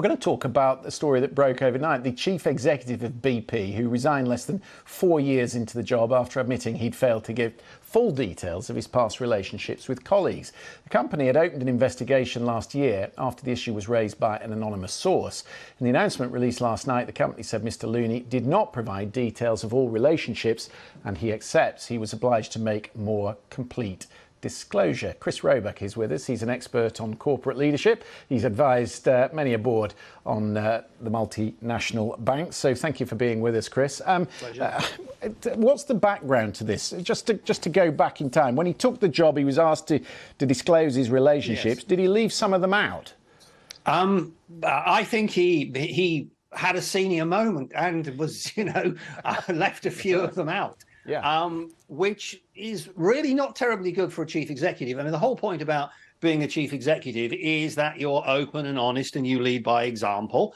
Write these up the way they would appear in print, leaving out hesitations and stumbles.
We're going to talk about the story that broke overnight. The chief executive of BP, who resigned less than 4 years into the job after admitting he'd failed to give full details of his past relationships with colleagues. The company had opened an investigation last year after the issue was raised by an anonymous source. In the announcement released last night, the company said Mr. Looney did not provide details of all relationships, and he accepts he was obliged to make more complete disclosure. Chris Roebuck is with us. He's an expert on corporate leadership. He's advised many a board on the multinational banks. So thank you for being with us, Chris. What's the background to this? Just to go back in time, when he took the job, he was asked to disclose his relationships. Yes. Did he leave some of them out? I think he had a senior moment and was, left a few of them out. Yeah. Which is really not terribly good for a chief executive. I mean, the whole point about being a chief executive is that you're open and honest and you lead by example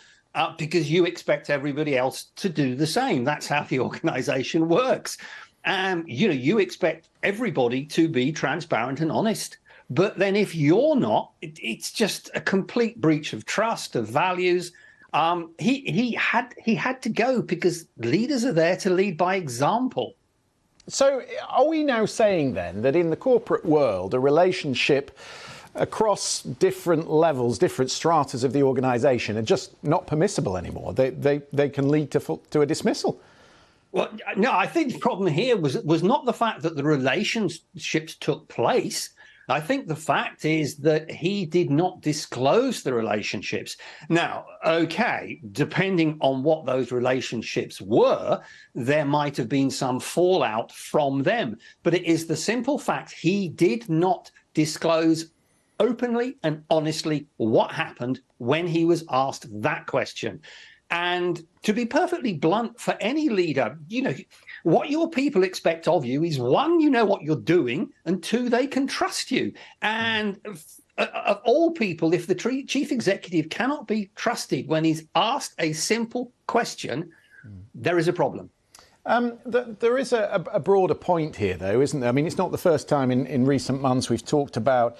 because you expect everybody else to do the same. That's how the organization works. You expect everybody to be transparent and honest. But then if you're not, it's just a complete breach of trust, of values. He had to go because leaders are there to lead by example. So are we now saying then that in the corporate world, a relationship across different levels, different stratas of the organisation are just not permissible anymore? They can lead to a dismissal? Well, no, I think the problem here was not the fact that the relationships took place. I think the fact is that he did not disclose the relationships. Now, okay, depending on what those relationships were, there might have been some fallout from them. But it is the simple fact he did not disclose openly and honestly what happened when he was asked that question. And to be perfectly blunt, for any leader, what your people expect of you is, one, you know what you're doing, and two, they can trust you. And of all people, if the chief executive cannot be trusted when he's asked a simple question, there is a problem. There is a broader point here, though, isn't there? I mean, it's not the first time in recent months we've talked about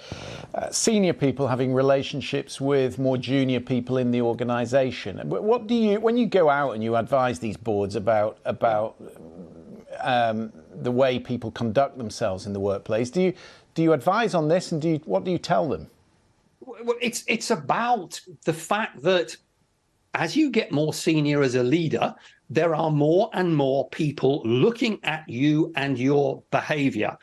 senior people having relationships with more junior people in the organisation. What do you, when you go out and you advise these boards about the way people conduct themselves in the workplace, do you advise on this, and what do you tell them? Well, it's about the fact that as you get more senior as a leader, there are more and more people looking at you and your behavior,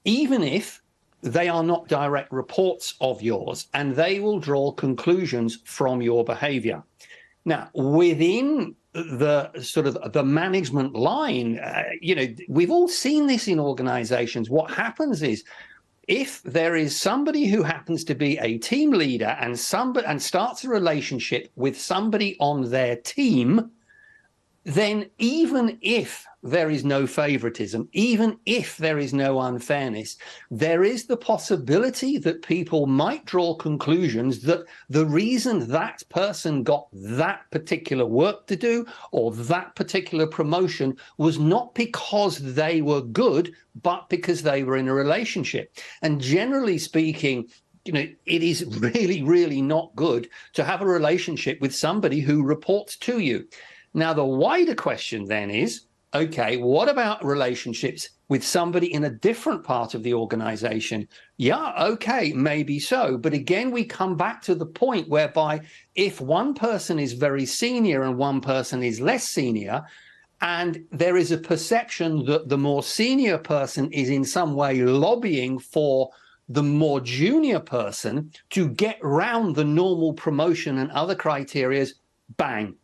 even if they are not direct reports of yours, and they will draw conclusions from your behavior. Now, within the sort of the management line, we've all seen this in organizations. What happens is, if there is somebody who happens to be a team leader and starts a relationship with somebody on their team, then even if there is no favoritism, even if there is no unfairness, there is the possibility that people might draw conclusions that the reason that person got that particular work to do or that particular promotion was not because they were good, but because they were in a relationship. And generally speaking, it is really, really not good to have a relationship with somebody who reports to you. Now, the wider question then is, okay, what about relationships with somebody in a different part of the organization? Yeah, okay, maybe so. But again, we come back to the point whereby if one person is very senior and one person is less senior, and there is a perception that the more senior person is in some way lobbying for the more junior person to get round the normal promotion and other criterias, bang.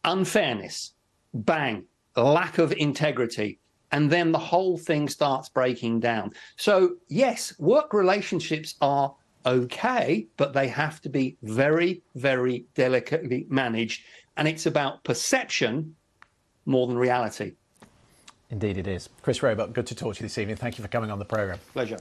Unfairness, bang, lack of integrity, and then the whole thing starts breaking down. So yes, work relationships are okay, but they have to be very, very delicately managed, and it's about perception more than reality. Indeed it is. Chris Roebuck, good to talk to you this evening. Thank you for coming on the programme. Pleasure.